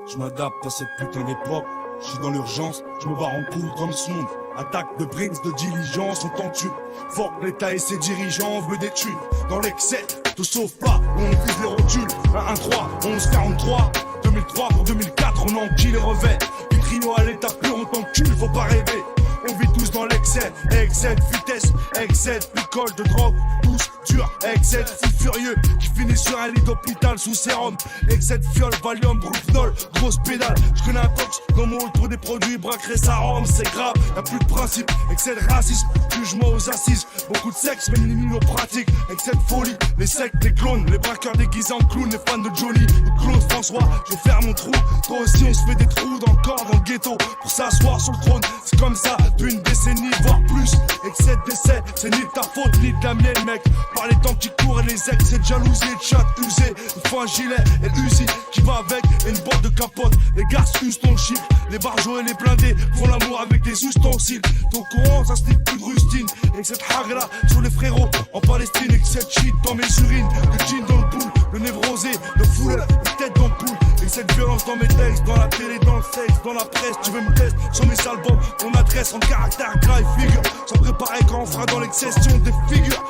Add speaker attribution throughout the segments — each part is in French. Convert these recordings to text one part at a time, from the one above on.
Speaker 1: Je m'adapte à cette putain d'époque. Je suis dans l'urgence, je me barre en couille comme ce monde. Attaque de brings, de diligence, on t'en tue. Fort l'État et ses dirigeants veulent des thunes. Dans l'excès, te sauve pas, on vise les rotules. 1-1-3, 11-43, 2003 pour 2004, on enquille les revêts. Du trio à l'état pur, on t'encule, faut pas rêver. On vit tous dans l'excès, excès de vitesse, excès de picole, de drogue, tous durs, excès de fou furieux qui finit sur un lit d'hôpital sous sérum, excès de fiole, Valium, Brufnol, grosse pédale. Je connais un tox dans mon hall pour des produits, braquerait sa rome, c'est grave, y'a plus de principe, excès de racisme, jugement aux assises, beaucoup de sexe, même limite nos pratiques, excès de folie, les sectes, les clones, les braqueurs déguisés en clowns, les fans de Johnny, de Claude François, je vais faire mon trou, toi aussi on se fait des trous dans le corps, dans le ghetto, pour s'asseoir sur le trône, c'est comme ça. Depuis une décennie, voire plus, excès de décès, c'est ni de ta faute, ni de la mienne, mec. Par les temps qui courent et les excès de jalousie et de chat usé. Il faut un gilet et l'Uzi qui va avec et une boîte de capote. Les gars usent ton chip, les barjots et les blindés font l'amour avec des ustensiles. Ton courant, ça se dit plus de rustine. Et cette hagra sur les frérots en Palestine. Et cette shit dans mes urines, le jean dans le boule, le névrosé, le fou, la tête dans le poule. Et cette violence dans mes textes, dans la télé, dans le sexe, dans la presse. Tu veux me tester sur mes albums, ton adresse en caractère gras et figure. Sans préparer quand on fera dans l'excession des figures.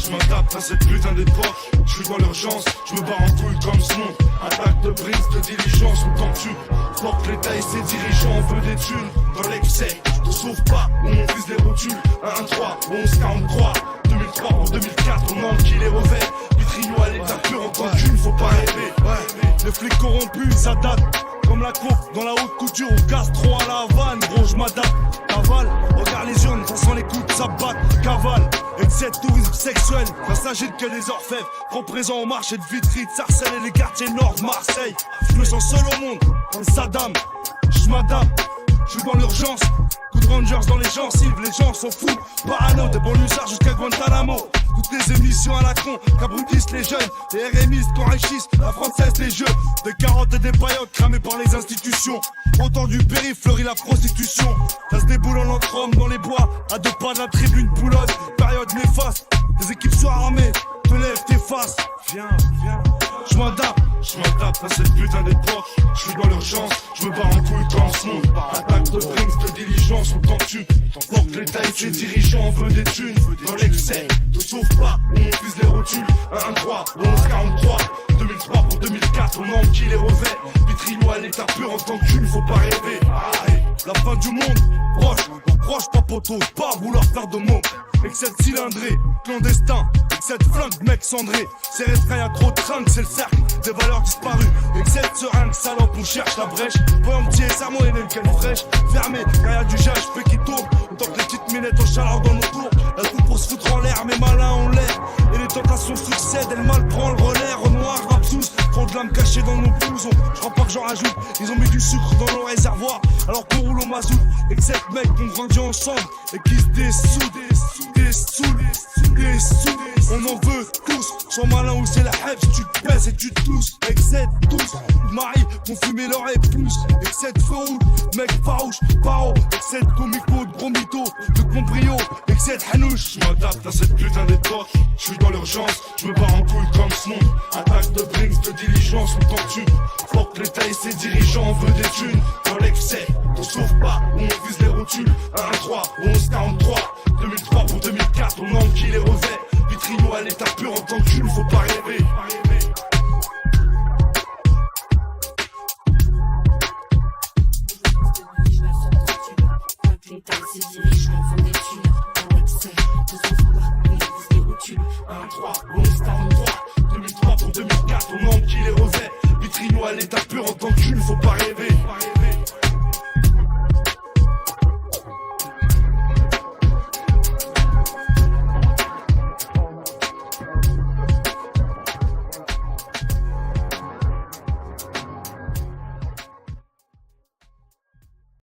Speaker 1: Je m'adapte à cette putain d'époque. Je suis dans l'urgence, je me barre en couille comme ce monde. Attaque de brise, de diligence, on t'en tue. Flotte l'État et ses dirigeants, on veut des thunes. Dans l'excès, te sauve pas, on vise les rotules. 1-1-3, 11-43, 2003 pour 2004, on enquille les revers. Vitrino à l'état pur, on t'en tue, faut pas rêver. Ouais. Les flics corrompus, ça date. Comme la coupe dans la haute couture, au gastro à la Havane, gros je m'adapte, cavale, regarde les urnes, ça sent les coups de sabbat, cavale, excès de tourisme sexuel, ça s'agite que des orfèvres, trop présents au marché de Vitry, de Sarcelles et les quartiers nord de Marseille, je me sens seul au monde, comme Saddam, je m'adapte, je suis dans l'urgence, coup de Rangers dans les gencives, les gens sont fous, parano, des banlieusards jusqu'à Guantanamo. Toutes les émissions à la con, qu'abrutissent les jeunes, les RMistes qu'enrichissent la française des jeux, des carottes et des paillotes cramées par les institutions. Autant du périph' fleurit la prostitution. Ça se déboule en entre-hommes dans les bois, à deux pas de la tribune Boulogne. Période néfaste, des équipes surarmées, te lèvent tes faces. Viens, je m'adapte à cette putain d'époque. Je suis dans l'urgence, je me barre en couille comme ce monde. Attaque de brings, de diligence, on t'en tue. Porte l'État et ses dirigeants, on veut des thunes. Dans l'excès, te sauve pas, on vise les rotules. 1-1-3, 11-43, 2003 pour 2004, on enquille les revers. Vitrino à l'état pur, en tant que thune, faut pas rêver. La fin du monde, proche, pas poteau, pas vouloir faire de mots. Excès de cylindré, clandestin, excès de flingue, mec cendré. C'est restreint, y'a trop de trinques, c'est le cercle des valeurs disparues. Excès de seringue, salope, on cherche la brèche. Voyons petit et serment et quelle fraîche. Fermé, car y'a du jage, fais qui tourne. Autant que les petites minettes au chaleur dans nos tours. Elles coupent pour se foutre en l'air, mais malins ont l'air. Et les tentations succèdent, et le mal prend le relais. Renoir, rapsous, trop de l'âme cachée dans nos blousons. Je crois pas que j'en rajoute, ils ont mis du sucre dans nos réservoirs. Alors qu'on roule au mazout, et que cette mec qu'on grandit ensemble. Et qui se dessoudent. On en veut tous, sois malin ou c'est la haine. Si tu te baisses et tu te tousses, excès de tous. Marie, pour fumer leur épouse. Excès de frérot, mec farouche, paro. Excès de comico, de gros mytho, de comprio. Excès de hanouche. Je m'adapte à cette putain d'époque. Je suis dans l'urgence, je me barre en couille comme ce monde. Attaque de brings, de diligence, on t'en tue. Flotte l'État et ses dirigeants, on veut des thunes. Dans l'excès, te sauve pas, on vise les rotules. 1-1-3, 11-43, 2003 pour 2004, on enquille les revers. Vitrino à l'état pur, en tant que thune, faut pas rêver.
Speaker 2: L'État et ses dirigeants font des thunes. Dans l'excès, te sauve pas, on vise les rotules.
Speaker 1: 1-3, 11-43, 2003 pour 2004, on enquille les revers. Vitrino à l'état pur, en tant que thune, faut pas rêver.